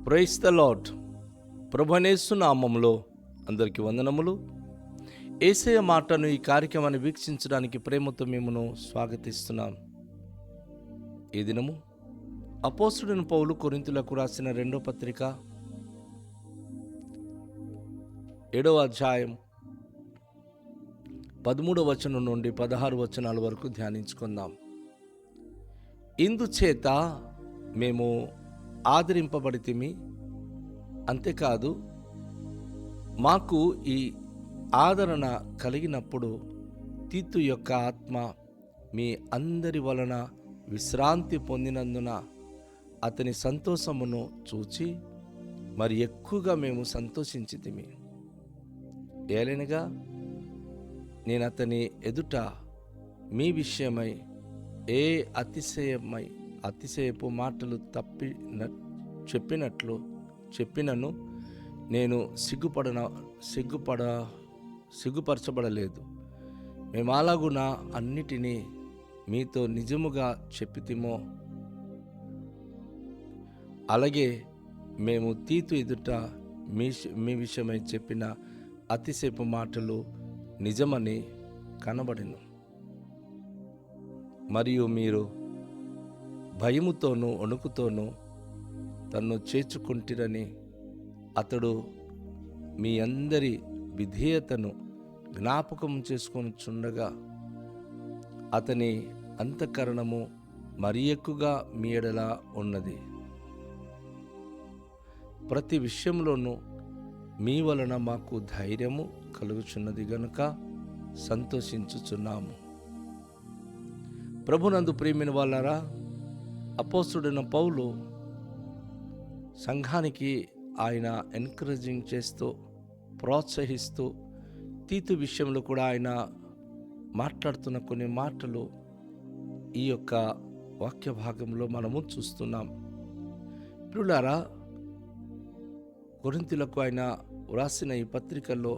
Praise the lord. ప్రభువనేసు నామములో అందరికీ వందనములు. యేసయ్య మాటను ఈ కార్యక్రమాన్ని వీక్షించడానికి ప్రేమతో మిమ్మును స్వాగతిస్తున్నాం. ఈ దినము అపోస్తలుడైన పౌలు కొరింథీయులకు రాసిన 2వ పత్రిక 7వ అధ్యాయం 13వ వచనం నుండి 16 వచనాల వరకు ధ్యానించుకుందాం. ఇందుచేత మేము ఆదరింపబడితిమి, అంతేకాదు మాకు ఈ ఆదరణ కలిగినప్పుడు తీతు యొక్క ఆత్మ మీ అందరి వలన విశ్రాంతి పొందినందున అతని సంతోషమును చూచి మరి ఎక్కువగా మేము సంతోషించితిమి. ఏలైనగా నేను అతని ఎదుట మీ విషయమై ఏ అతిశయపు మాటలు చెప్పినను నేను సిగ్గుపరచబడలేదు. మేము అలాగున అన్నిటినీ మీతో నిజముగా చెప్పితిమో, అలాగే మేము తీతు ఎదుట మీ విషయమై చెప్పిన అతిశయపు మాటలు నిజమని కనబడెను. మరియు మీరు భయముతోనూ వణుకుతోనూ తన్ను చేర్చుకుంటిరని అతడు మీ అందరి విధేయతను జ్ఞాపకం చేసుకొనుచుండగా అతని అంతఃకరణము మరి ఎక్కువగా మీ ఎడల ఉన్నది. ప్రతి విషయంలోనూ మీ వలన మాకు ధైర్యము కలుగుచున్నది గనుక సంతోషించుచున్నాము. ప్రభునందు ప్రియమైన వాళ్ళారా, అపోస్తలుడైన పౌలు సంఘానికి ఆయన ఎంకరేజింగ్ చేస్తూ ప్రోత్సహిస్తూ తీతు విషయంలో కూడా ఆయన మాట్లాడుతున్న కొన్ని మాటలు ఈ యొక్క వాక్య భాగంలో మనము చూస్తున్నాం. ప్రియులారా, కొరింథీయులకు ఆయన వ్రాసిన ఈ పత్రికల్లో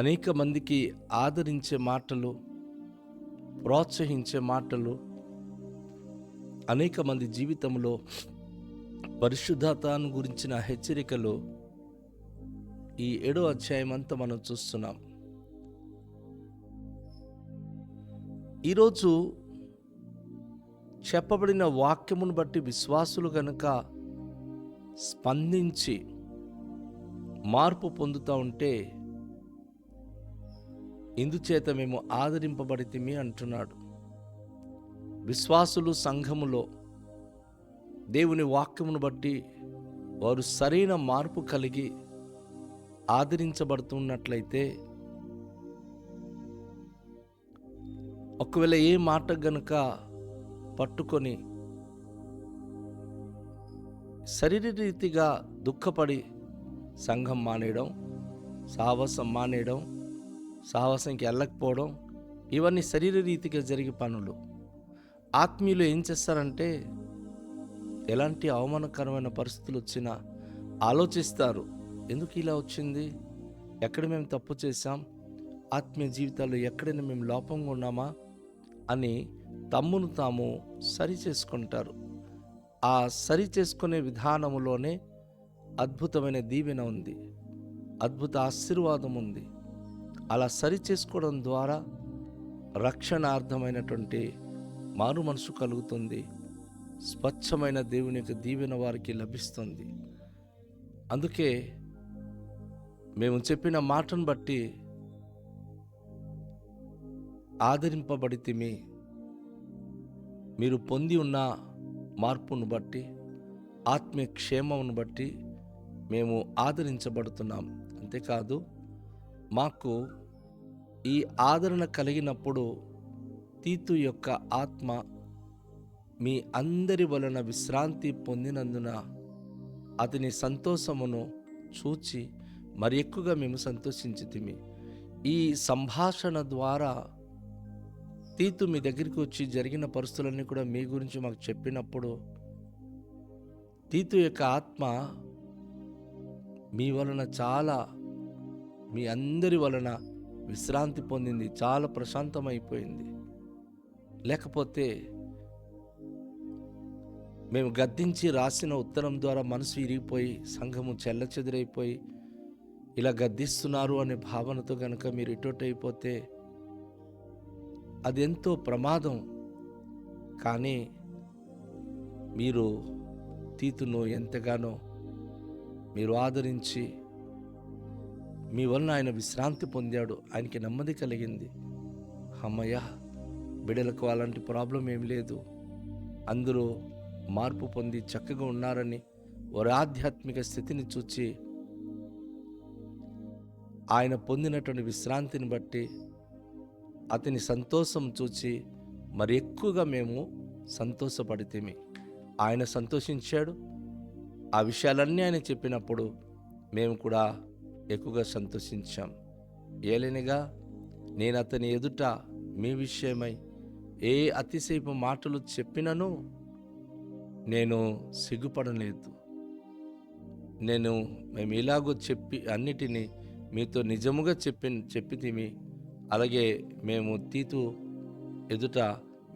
అనేక మందికి ఆదరించే మాటలు, ప్రోత్సహించే మాటలు, అనేక మంది జీవితంలో పరిశుద్ధతను గురించిన హెచ్చరికలు ఈ 7వ అధ్యాయం అంతా మనం చూస్తున్నాం. ఈరోజు చెప్పబడిన వాక్యమును బట్టి విశ్వాసులు గనుక స్పందించి మార్పు పొందుతూ ఉంటే ఇందుచేత మేము ఆదరింపబడితిమి అంటున్నాడు. విశ్వాసులు సంఘములో దేవుని వాక్యమును బట్టి వారు సరైన మార్పు కలిగి ఆదరించబడుతున్నట్లయితే, ఒకవేళ ఏ మాట గనుక పట్టుకొని శరీరరీతిగా దుఃఖపడి సంఘం మానేయడం, సాహసం మానేయడం, సాహసంకి వెళ్ళకపోవడం, ఇవన్నీ శరీరరీతిగా జరిగే పనులు. ఆత్మీయులు ఏం చేస్తారంటే, ఎలాంటి అవమానకరమైన పరిస్థితులు వచ్చినా ఆలోచిస్తారు, ఎందుకు ఇలా వచ్చింది, ఎక్కడ మేము తప్పు చేశాం, ఆత్మీయ జీవితాల్లో ఎక్కడైనా మేము లోపంగా ఉన్నామా అని తమ్మును తాము సరి చేసుకుంటారు. ఆ సరి చేసుకునే విధానములోనే అద్భుతమైన దీవెన ఉంది, అద్భుత ఆశీర్వాదం ఉంది. అలా సరి చేసుకోవడం ద్వారా రక్షణార్థమైనటువంటి మారు మనసు కలుగుతుంది. స్వచ్ఛమైన దేవుని యొక్క దీవెన వారికి లభిస్తుంది. అందుకే మేము చెప్పిన మాటను బట్టి ఆదరింపబడితిమి. మీరు పొంది ఉన్న మార్పును బట్టి, ఆత్మీయ క్షేమమును బట్టి మేము ఆదరించబడుతున్నాం. అంతేకాదు, మాకు ఈ ఆదరణ కలిగినప్పుడు తీతు యొక్క ఆత్మ మీ అందరి వలన విశ్రాంతి పొందినందున అతని సంతోషమును చూచి మరి ఎక్కువగా మేము సంతోషించితిమి. ఈ సంభాషణ ద్వారా తీతు మీ దగ్గరికి వచ్చి జరిగిన పరిస్థితులన్నీ కూడా మీ గురించి మాకు చెప్పినప్పుడు తీతు యొక్క ఆత్మ మీ అందరి వలన విశ్రాంతి పొందింది, చాలా ప్రశాంతమైపోయింది. లేకపోతే మేము గద్దించి రాసిన ఉత్తరం ద్వారా మనసు ఇరిగిపోయి సంఘము చెల్లచెదురైపోయి ఇలా గద్దిస్తున్నారు అనే భావనతో కనుక మీరు ఇటొటైపోతే అది ఎంతో ప్రమాదం. కానీ మీరు తీతును ఎంతగానో మీరు ఆదరించి మీ వలన ఆయన విశ్రాంతి పొందాడు, ఆయనకి నెమ్మది కలిగింది. అమ్మయ్య, బిడ్డలకు అలాంటి ప్రాబ్లం ఏమి లేదు, అందరూ మార్పు పొంది చక్కగా ఉన్నారని వారి ఆధ్యాత్మిక స్థితిని చూచి ఆయన పొందినటువంటి విశ్రాంతిని బట్టి అతని సంతోషం చూచి మరి ఎక్కువగా మేము సంతోషపడితేమి. ఆయన సంతోషించాడు. ఆ విషయాలన్నీ ఆయన చెప్పినప్పుడు మేము కూడా ఎక్కువగా సంతోషించాం. ఏలైనగా నేను అతని ఎదుట మీ విషయమై ఏ అతిశయపు మాటలు చెప్పినను నేను సిగ్గుపడలేదు. మేము ఇలాగో చెప్పి అన్నిటినీ మీతో నిజముగా చెప్పితిమి. అలాగే మేము తీతు ఎదుట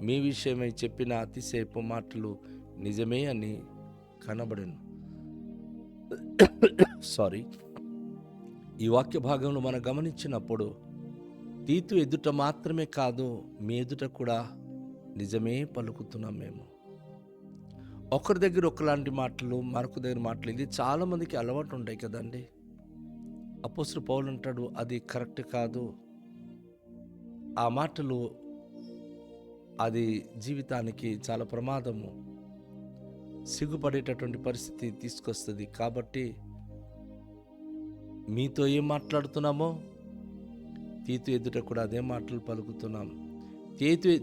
మీ విషయమై చెప్పిన అతిశయపు మాటలు నిజమే అని కనబడను. ఈ వాక్య భాగంలో మనం గమనించినప్పుడు తీతు ఎదుట మాత్రమే కాదు, మీ ఎదుట కూడా నిజమే పలుకుతున్నాం. మేము ఒకరి దగ్గర ఒకలాంటి మాటలు, మరొక దగ్గర మాటలు, ఇది చాలామందికి అలవాటు ఉంటాయి కదండి. అపోస్తలుడు పౌలు అంటాడు, అది కరెక్ట్ కాదు. ఆ మాటలు అది జీవితానికి చాలా ప్రమాదము, సిగ్గుపడేటటువంటి పరిస్థితి తీసుకొస్తుంది. కాబట్టి మీతో ఏం మాట్లాడుతున్నామో తీతు ఎదుట కూడా అదే మాటలు పలుకుతున్నాం.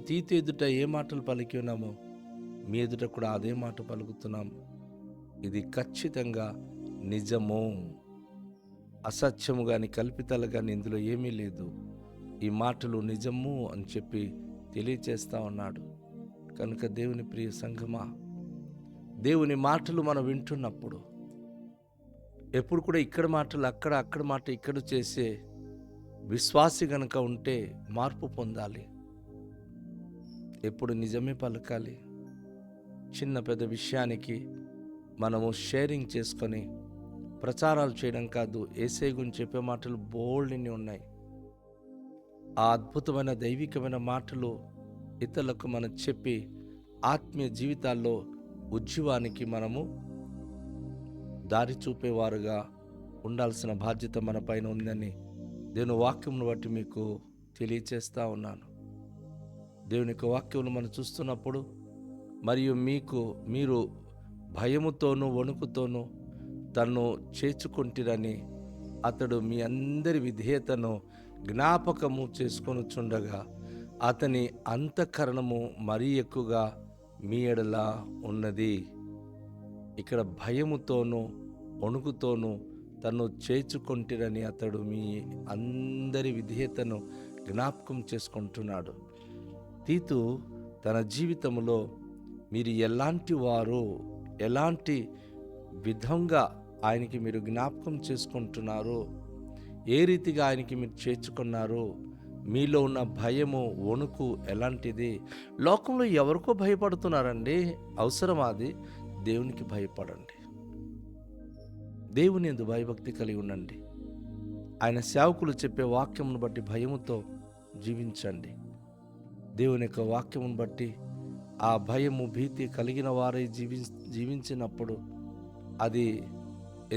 తీతు ఎదుట ఏ మాటలు పలికి ఉన్నామో మీ ఎదుట కూడా అదే మాట పలుకుతున్నాం. ఇది ఖచ్చితంగా నిజము, అసత్యము కానీ కల్పితాలు కానీ ఇందులో ఏమీ లేదు. ఈ మాటలు నిజము అని చెప్పి తెలియచేస్తా ఉన్నాడు. కనుక దేవుని ప్రియ సంఘమా, దేవుని మాటలు మనం వింటున్నప్పుడు ఎప్పుడు కూడా ఇక్కడ మాటలు అక్కడ మాట ఇక్కడ చేసే విశ్వాసి గనక ఉంటే మార్పు పొందాలి. ఎప్పుడు నిజమే పలకాలి. చిన్న పెద్ద విషయానికి మనము షేరింగ్ చేసుకొని ప్రచారాలు చేయడం కాదు. యేసయ్య గురించి చెప్పే మాటలు బోల్డ్ని ఉన్నాయి. ఆ అద్భుతమైన దైవికమైన మాటలు ఇతరులకు మనం చెప్పి ఆత్మీయ జీవితాల్లో ఉజ్జీవానికి మనము దారి చూపేవారుగా ఉండాల్సిన బాధ్యత మన పైన ఉందని దేవుని వాక్యమును బట్టి మీకు తెలియచేస్తా ఉన్నాను. దేవుని యొక్క వాక్యమును మనం చూస్తున్నప్పుడు మరియు మీరు భయముతోనూ వణుకుతోనూ తన్ను చేర్చుకుంటురని అతడు మీ అందరి విధేయతను జ్ఞాపకము చేసుకొనుచుండగా అతని అంతఃకరణము మరీ ఎక్కువగా మీ ఎడల ఉన్నది. ఇక్కడ భయముతోనూ వణుకుతోనూ తను చేర్చుకుంటురని అతడు మీ అందరి విధేయతను జ్ఞాపకం చేసుకుంటున్నాడు. తీతు తన జీవితంలో మీరు ఎలాంటి వారు, ఎలాంటి విధంగా ఆయనకి మీరు జ్ఞాపకం చేసుకుంటున్నారు, ఏ రీతిగా ఆయనకి మీరు చేర్చుకున్నారు, మీలో ఉన్న భయము వణుకు ఎలాంటిది. లోకంలో ఎవరికో భయపడుతున్నారండి, అవసరమాది. దేవునికి భయపడండి. దేవుని యందు భయభక్తి కలిగి ఉండండి. ఆయన సేవకులు చెప్పే వాక్యమును బట్టి భయముతో జీవించండి. దేవుని యొక్క వాక్యమును బట్టి ఆ భయము భీతి కలిగిన వారై జీవించినప్పుడు అది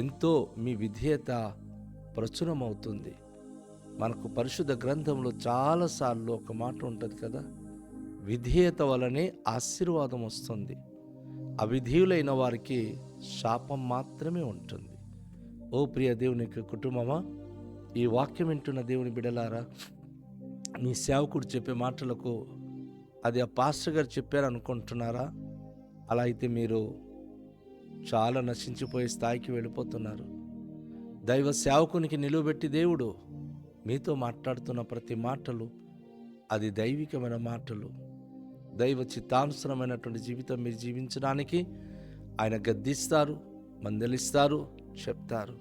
ఎంతో మీ విధేయత ప్రచురమవుతుంది. మనకు పరిశుద్ధ గ్రంథంలో చాలాసార్లు ఒక మాట ఉంటుంది కదా, విధేయత వలనే ఆశీర్వాదం వస్తుంది, అవిధేయులైన వారికి శాపం మాత్రమే ఉంటుంది. ఓ ప్రియ దేవుని యొక్క కుటుంబమా, ఈ వాక్యం వింటున్న దేవుని బిడ్డలారా, మీ సేవకుడు చెప్పే మాటలకు అది ఆ పాస్టర్ గారు చెప్పారనుకుంటున్నారా? అలా అయితే మీరు చాలా నశించిపోయే స్థాయికి వెళ్ళిపోతున్నారు. దైవ సేవకునికి నిలువబెట్టి దేవుడు మీతో మాట్లాడుతున్న ప్రతి మాటలు అది దైవికమైన మాటలు, దైవ చిత్తానుసరమైనటువంటి జీవితం మీరు జీవించడానికి ఆయన గద్దిస్తారు, మందలిస్తారు, చెప్తారు.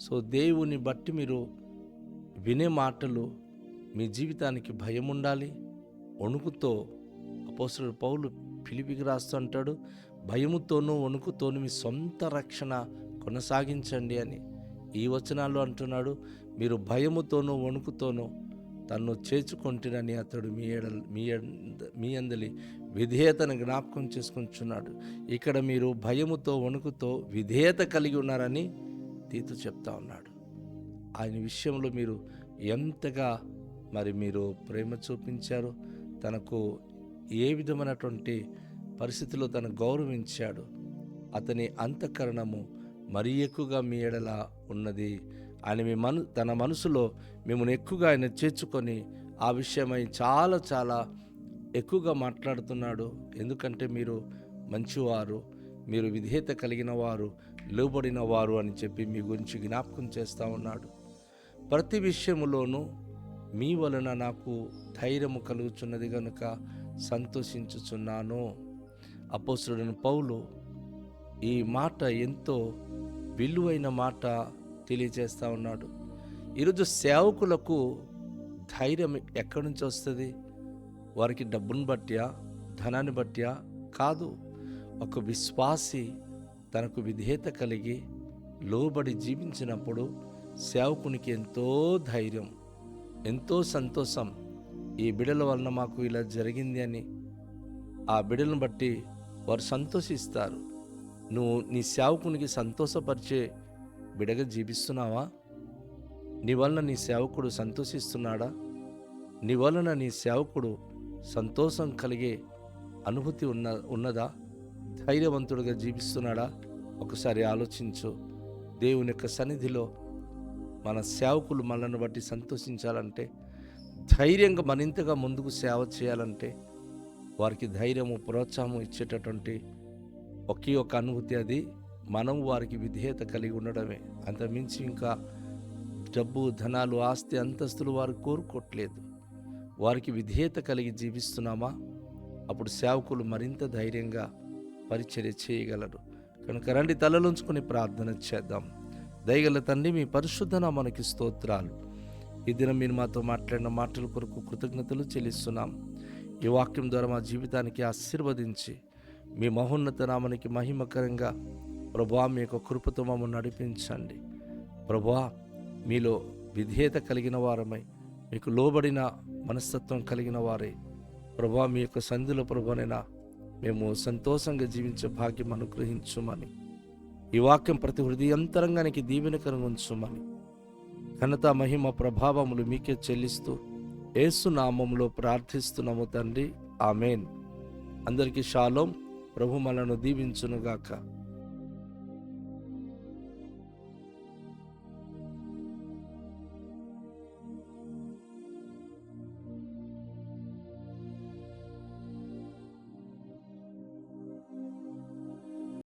సో దేవుని బట్టి మీరు వినే మాటలు మీ జీవితానికి భయం ఉండాలి. వణుకుతో అపోస్తలుడు పౌలు ఫిలిపికి రాస్తూ అంటాడు, భయముతోనూ వణుకుతోనూ మీ సొంత రక్షణ కొనసాగించండి అని. ఈ వచనాల్లో అంటున్నాడు, మీరు భయముతోనూ వణుకుతోనూ తన్ను చేర్చుకొంటినని అతడు మీ అందలి విధేయతను జ్ఞాపకం చేసుకుంటున్నాడు. ఇక్కడ మీరు భయముతో వణుకుతో విధేయత కలిగి ఉన్నారని తీతు చెప్తా ఉన్నాడు. ఆయన విషయంలో మీరు ఎంతగా మీరు ప్రేమ చూపించారు, తనకు ఏ విధమైనటువంటి పరిస్థితిలో తను గౌరవించాడు. అతని అంతఃకరణము మరీ ఎక్కువగా మీ ఎడల ఉన్నది. ఆయన తన మనసులో మిమ్మల్ని ఎక్కువగా ఆయన చేర్చుకొని ఆ విషయమై చాలా చాలా ఎక్కువగా మాట్లాడుతున్నాడు. ఎందుకంటే మీరు మంచివారు, మీరు విధేయత కలిగిన వారు, లోబడిన వారు అని చెప్పి మీ గురించి జ్ఞాపకం చేస్తూ ఉన్నాడు. ప్రతి విషయములోనూ మీ వలన నాకు ధైర్యము కలుగుచున్నది కనుక సంతోషించుచున్నాను. అపోస్తలుడైన పౌలు ఈ మాట ఎంతో విలువైన మాట తెలియజేస్తూ ఉన్నాడు. ఈరోజు సేవకులకు ధైర్యం ఎక్కడి నుంచి వస్తుంది? వారికి డబ్బును బట్టియా, ధనాన్ని బట్టియా కాదు. ఒక విశ్వాసి తనకు విధేయత కలిగి లోబడి జీవించినప్పుడు సేవకునికి ఎంతో ధైర్యం, ఎంతో సంతోషం. ఈ బిడల వలన మాకు ఇలా జరిగింది అని ఆ బిడలను బట్టి వారు సంతోషిస్తారు. నువ్వు నీ సేవకునికి సంతోషపరిచే బిడగా జీవిస్తున్నావా? నీ వలన నీ సేవకుడు సంతోషిస్తున్నాడా? నీ వలన నీ సేవకుడు సంతోషం కలిగే అనుభూతి ఉన్నదా? ధైర్యవంతుడిగా జీవిస్తున్నాడా? ఒకసారి ఆలోచించు. దేవుని యొక్క సన్నిధిలో మన సేవకులు మనల్ని బట్టి సంతోషించాలంటే, ధైర్యంగా మరింతగా ముందుకు సేవ చేయాలంటే, వారికి ధైర్యము, ప్రోత్సాహం ఇచ్చేటటువంటి ఒకే ఒక అనుభూతి, అది మనం వారికి విధేయత కలిగి ఉండడమే. అంతమించి ఇంకా డబ్బు, ధనాలు, ఆస్తి, అంతస్తులు వారు కోరుకోవట్లేదు. వారికి విధేయత కలిగి జీవిస్తున్నామా? అప్పుడు సేవకులు మరింత ధైర్యంగా పరిచర్య చేయగలరు. కనుక రండి, తలలుంచుకొని ప్రార్థన చేద్దాం. దయగల తండ్రి, మీ పరిశుద్ధ నామానికి స్తోత్రాలు. ఈ దినం మీరు మాతో మాట్లాడిన మాటల కొరకు కృతజ్ఞతలు చెల్లిస్తున్నాం. ఈ వాక్యం ద్వారా మా జీవితానికి ఆశీర్వదించి మీ మహోన్నత నామానికి మహిమకరంగా ప్రభువా మీ యొక్క కృపతో మమ్మల్ని నడిపించండి. ప్రభువా మీలో విధేయత కలిగిన వారమై, మీకు లోబడిన మనస్తత్వం కలిగిన వారే ప్రభువా మీ యొక్క సంధిలో ప్రభువనైనా మేము సంతోషంగా జీవించే భాగ్యం అనుగ్రహించుమని, ఈ వాక్యం ప్రతి హృదయంతరంగానికి దీవెనకరంగా ఉంచుమని, ఘనత, మహిమ, ప్రభావములు మీకే చెల్లిస్తూ యేసు నామములో ప్రార్థిస్తున్నాము తండ్రి. ఆమెన్. అందరికీ షాలోం. ప్రభు మనను దీవించునుగాక.